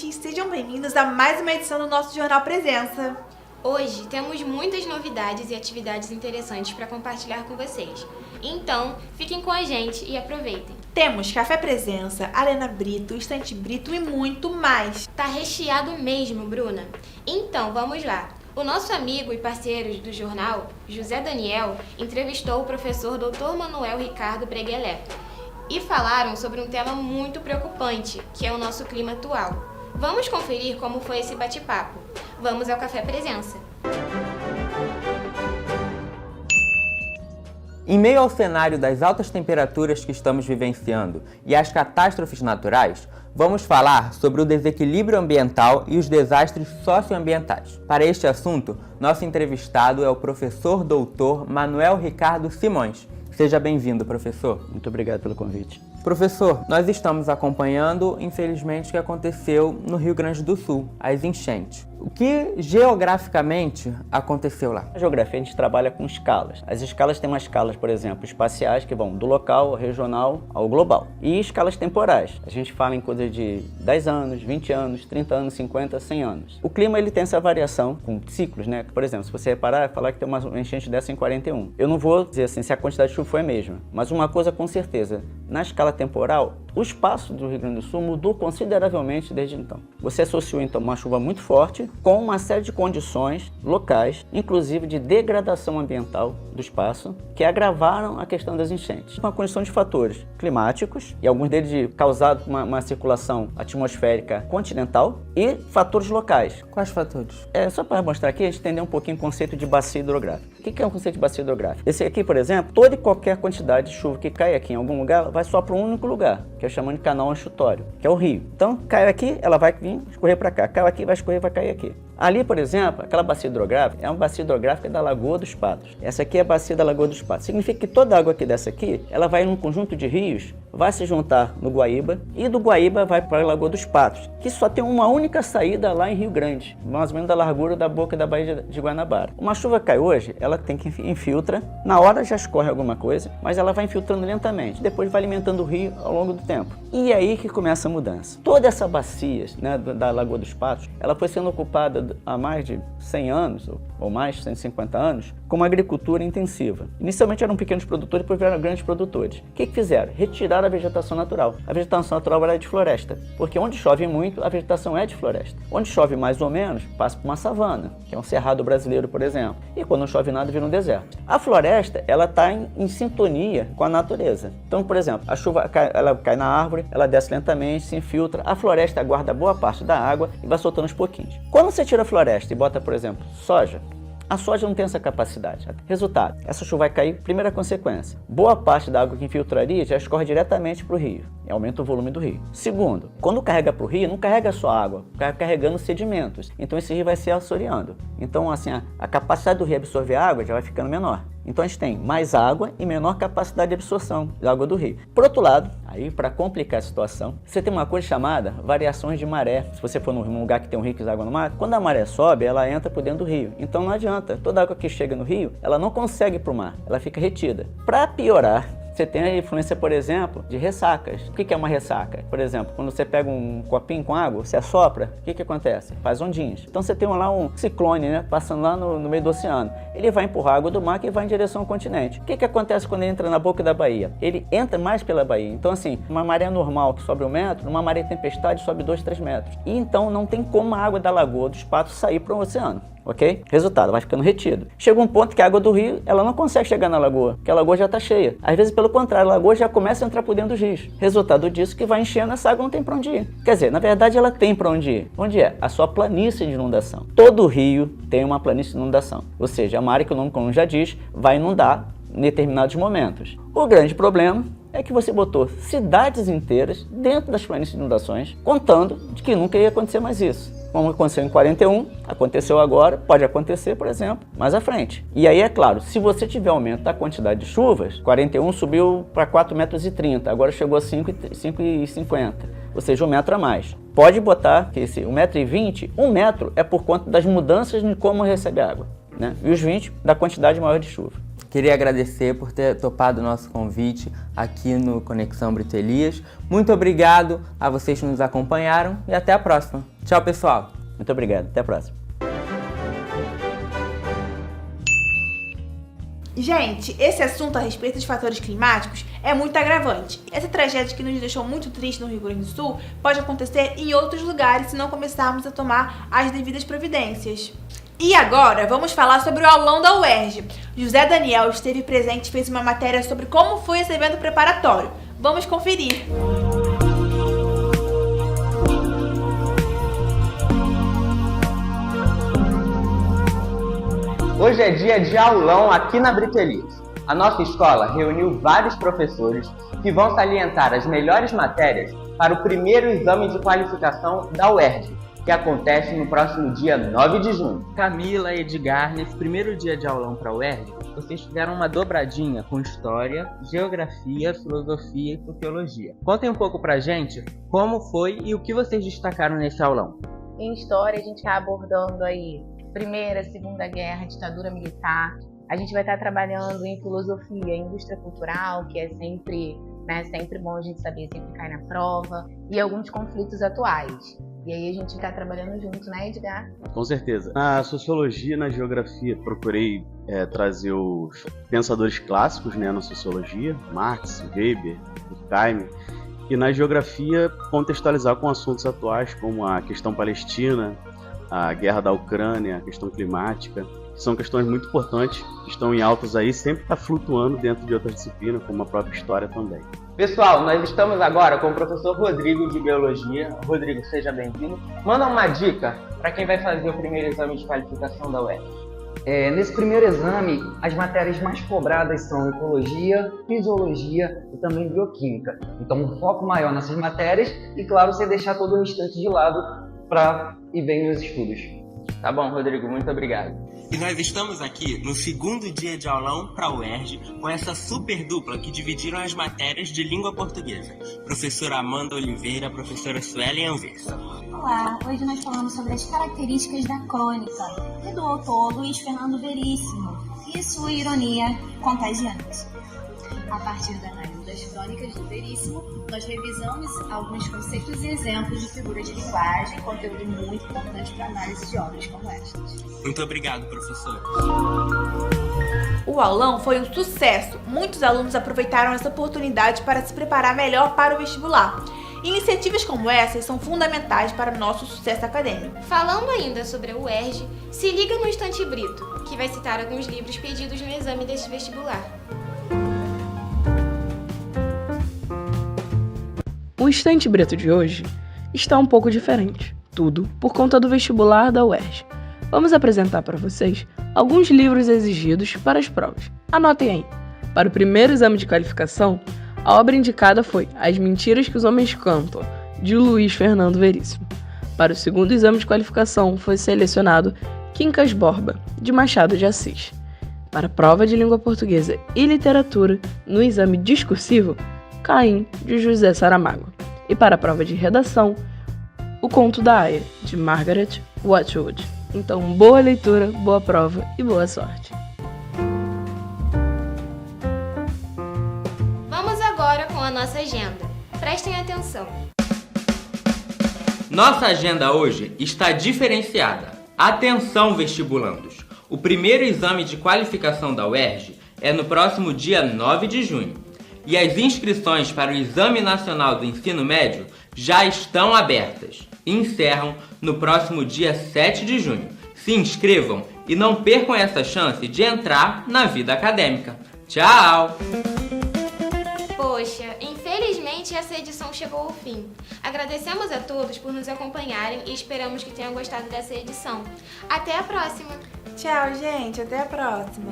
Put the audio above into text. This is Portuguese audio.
ouvintes! Sejam bem-vindos a mais uma edição do nosso Jornal Presença. Hoje temos muitas novidades e atividades interessantes para compartilhar com vocês. Então, fiquem com a gente e aproveitem. Temos Café Presença, Arena Brito, Estante Brito e muito mais. Tá recheado mesmo, Bruna. Então, vamos lá. O nosso amigo e parceiro do jornal, José Daniel, entrevistou o professor Dr. Manuel Ricardo Breguelé e falaram sobre um tema muito preocupante, que é o nosso clima atual. Vamos conferir como foi esse bate-papo. Vamos ao Café Presença. Em meio ao cenário das altas temperaturas que estamos vivenciando e às catástrofes naturais, vamos falar sobre o desequilíbrio ambiental e os desastres socioambientais. Para este assunto, nosso entrevistado é o professor Dr. Manuel Ricardo Simões. Seja bem-vindo, professor. Muito obrigado pelo convite. Professor, nós estamos acompanhando, infelizmente, o que aconteceu no Rio Grande do Sul, as enchentes. O que geograficamente aconteceu lá? Na geografia a gente trabalha com escalas. As escalas têm umas escalas, por exemplo, espaciais, que vão do local, regional, ao global. E escalas temporais. A gente fala em coisa de 10 anos, 20 anos, 30 anos, 50, 100 anos. O clima ele tem essa variação com ciclos, né? Por exemplo, se você reparar, falar que tem uma enchente dessa em 41. Eu não vou dizer assim se a quantidade de chuva foi a mesma, mas uma coisa com certeza, na escala temporal, o espaço do Rio Grande do Sul mudou consideravelmente desde então. Você associou então uma chuva muito forte com uma série de condições locais, inclusive de degradação ambiental do espaço, que agravaram a questão das enchentes. Uma condição de fatores climáticos, e alguns deles causados por uma circulação atmosférica continental, e fatores locais. Quais fatores? Só para mostrar aqui, a gente entender um pouquinho o conceito de bacia hidrográfica. O que é o conceito de bacia hidrográfica? Esse aqui, por exemplo, toda e qualquer quantidade de chuva que cai aqui em algum lugar, vai só para um único lugar, que é chamado de canal enxutório, que é o rio. Então, cai aqui, ela vai vir escorrer para cá. Cai aqui, vai escorrer, vai cair aqui. Ali, por exemplo, aquela bacia hidrográfica é uma bacia hidrográfica da Lagoa dos Patos. Essa aqui é a bacia da Lagoa dos Patos. Significa que toda a água aqui dessa aqui, ela vai num conjunto de rios, vai se juntar no Guaíba e do Guaíba vai para a Lagoa dos Patos, que só tem uma única saída lá em Rio Grande, mais ou menos da largura da boca da Baía de Guanabara. Uma chuva cai hoje, ela tem que infiltra, na hora já escorre alguma coisa, mas ela vai infiltrando lentamente, depois vai alimentando o rio ao longo do tempo. E é aí que começa a mudança. Toda essa bacia, né, da Lagoa dos Patos, ela foi sendo ocupada há mais de 100 anos, ou mais, 150 anos, como agricultura intensiva. Inicialmente eram pequenos produtores, depois vieram grandes produtores. O que fizeram? Retiraram a vegetação natural. A vegetação natural era de floresta, porque onde chove muito, a vegetação é de floresta. Onde chove mais ou menos, passa por uma savana, que é um cerrado brasileiro, por exemplo. E quando não chove nada, vira um deserto. A floresta, ela está em sintonia com a natureza. Então, por exemplo, a chuva ela cai na árvore, ela desce lentamente, se infiltra, a floresta guarda boa parte da água e vai soltando aos pouquinhos. Quando você tira a floresta e bota, por exemplo, soja, a soja não tem essa capacidade. Resultado, essa chuva vai cair, primeira consequência, boa parte da água que infiltraria já escorre diretamente para o rio, e aumenta o volume do rio. Segundo, quando carrega para o rio, não carrega só água, carregando sedimentos, então esse rio vai se assoreando. Então, assim, a capacidade do rio absorver água já vai ficando menor. Então a gente tem mais água e menor capacidade de absorção da água do rio. Por outro lado, aí para complicar a situação, você tem uma coisa chamada variações de maré. Se você for num lugar que tem um rio que água no mar, quando a maré sobe, ela entra por dentro do rio. Então não adianta, toda a água que chega no rio, ela não consegue ir para o mar, ela fica retida. Para piorar, você tem a influência, por exemplo, de ressacas. O que é uma ressaca? Por exemplo, quando você pega um copinho com água, você assopra, o que acontece? Faz ondinhas. Então você tem lá um ciclone, né, passando lá no meio do oceano. Ele vai empurrar a água do mar que vai em direção ao continente. O que acontece quando ele entra na boca da baía? Ele entra mais pela baía. Então assim, uma maré normal que sobe 1 metro, numa maré tempestade sobe 2, 3 metros. E então não tem como a água da Lagoa dos Patos sair para o oceano. Ok? Resultado, vai ficando retido. Chega um ponto que a água do rio, ela não consegue chegar na lagoa, porque a lagoa já está cheia. Às vezes, pelo contrário, a lagoa já começa a entrar por dentro dos rios. Resultado disso que vai enchendo, essa água não tem para onde ir. Quer dizer, na verdade ela tem para onde ir. Onde é? A sua planície de inundação. Todo rio tem uma planície de inundação. Ou seja, a maré, que o nome como já diz, vai inundar em determinados momentos. O grande problema é que você botou cidades inteiras dentro das planícies de inundações, contando de que nunca ia acontecer mais isso. Como aconteceu em 41, aconteceu agora, pode acontecer, por exemplo, mais à frente. E aí, é claro, se você tiver aumento da quantidade de chuvas, 41 subiu para 4,30 metros, agora chegou a 5,50, ou seja, 1 metro a mais. Pode botar que esse 1,20 m, 1 metro é por conta das mudanças de como recebe água, né? E os 20 da quantidade maior de chuva. queria agradecer por ter topado o nosso convite aqui no Conexão Brito Elias. Muito obrigado a vocês que nos acompanharam e até a próxima. Tchau, pessoal. Muito obrigado. Até a próxima. Gente, esse assunto a respeito dos fatores climáticos é muito agravante. Essa tragédia que nos deixou muito triste no Rio Grande do Sul pode acontecer em outros lugares se não começarmos a tomar as devidas providências. E agora, vamos falar sobre o aulão da UERJ. José Daniel esteve presente e fez uma matéria sobre como foi esse evento preparatório. Vamos conferir. Hoje é dia de aulão aqui na Brito Elias. A nossa escola reuniu vários professores que vão salientar as melhores matérias para o primeiro exame de qualificação da UERJ, que acontece no próximo dia 9 de junho. Camila e Edgar, nesse primeiro dia de aulão para a UERJ, vocês fizeram uma dobradinha com História, Geografia, Filosofia e Sociologia. Contem um pouco pra gente como foi e o que vocês destacaram nesse aulão. Em História, a gente está abordando aí Primeira, Segunda Guerra, ditadura militar. A gente vai estar trabalhando em filosofia, indústria cultural, que é sempre bom a gente saber, sempre cai na prova, e alguns conflitos atuais. E aí a gente está trabalhando junto, né, Edgar? Com certeza. Na sociologia e na geografia, procurei trazer os pensadores clássicos, né, na sociologia, Marx, Weber, Durkheim, e na geografia contextualizar com assuntos atuais como a questão palestina, a guerra da Ucrânia, a questão climática. São questões muito importantes, que estão em altas aí, sempre está flutuando dentro de outras disciplinas, como a própria história também. Pessoal, nós estamos agora com o professor Rodrigo de Biologia. Rodrigo, seja bem-vindo. Manda uma dica para quem vai fazer o primeiro exame de qualificação da UERJ. Nesse primeiro exame, as matérias mais cobradas são Ecologia, Fisiologia e também Bioquímica. Então, um foco maior nessas matérias e, claro, você deixar todo o restante de lado para ir bem nos estudos. Tá bom, Rodrigo, muito obrigado. E nós estamos aqui no segundo dia de aulão para a UERJ com essa super dupla que dividiram as matérias de língua portuguesa. Professora Amanda Oliveira, professora Suelen Anversa. Olá, hoje nós falamos sobre as características da crônica e do autor Luiz Fernando Veríssimo e sua ironia contagiante. A partir da análise das crônicas do Veríssimo, nós revisamos alguns conceitos e exemplos de figura de linguagem, conteúdo muito importante para análise de obras como estas. Muito obrigado, professor. O aulão foi um sucesso. Muitos alunos aproveitaram essa oportunidade para se preparar melhor para o vestibular. Iniciativas como essas são fundamentais para o nosso sucesso acadêmico. Falando ainda sobre a UERJ, se liga no Estante Brito, que vai citar alguns livros pedidos no exame deste vestibular. O Estante Brito de hoje está um pouco diferente, tudo por conta do vestibular da UERJ. Vamos apresentar para vocês alguns livros exigidos para as provas. Anotem aí. Para o primeiro exame de qualificação, a obra indicada foi As Mentiras que os Homens Cantam, de Luiz Fernando Veríssimo. Para o segundo exame de qualificação, foi selecionado Quincas Borba, de Machado de Assis. Para a prova de língua portuguesa e literatura, no exame discursivo, Caim, de José Saramago. E para a prova de redação, O Conto da Aia, de Margaret Atwood. Então, boa leitura, boa prova e boa sorte! Vamos agora com a nossa agenda. Prestem atenção. Nossa agenda hoje está diferenciada. Atenção, vestibulandos! O primeiro exame de qualificação da UERJ é no próximo dia 9 de junho. E as inscrições para o Exame Nacional do Ensino Médio já estão abertas. Encerram no próximo dia 7 de junho. Se inscrevam e não percam essa chance de entrar na vida acadêmica. Tchau! Poxa, infelizmente essa edição chegou ao fim. Agradecemos a todos por nos acompanharem e esperamos que tenham gostado dessa edição. Até a próxima! Tchau, gente. Até a próxima.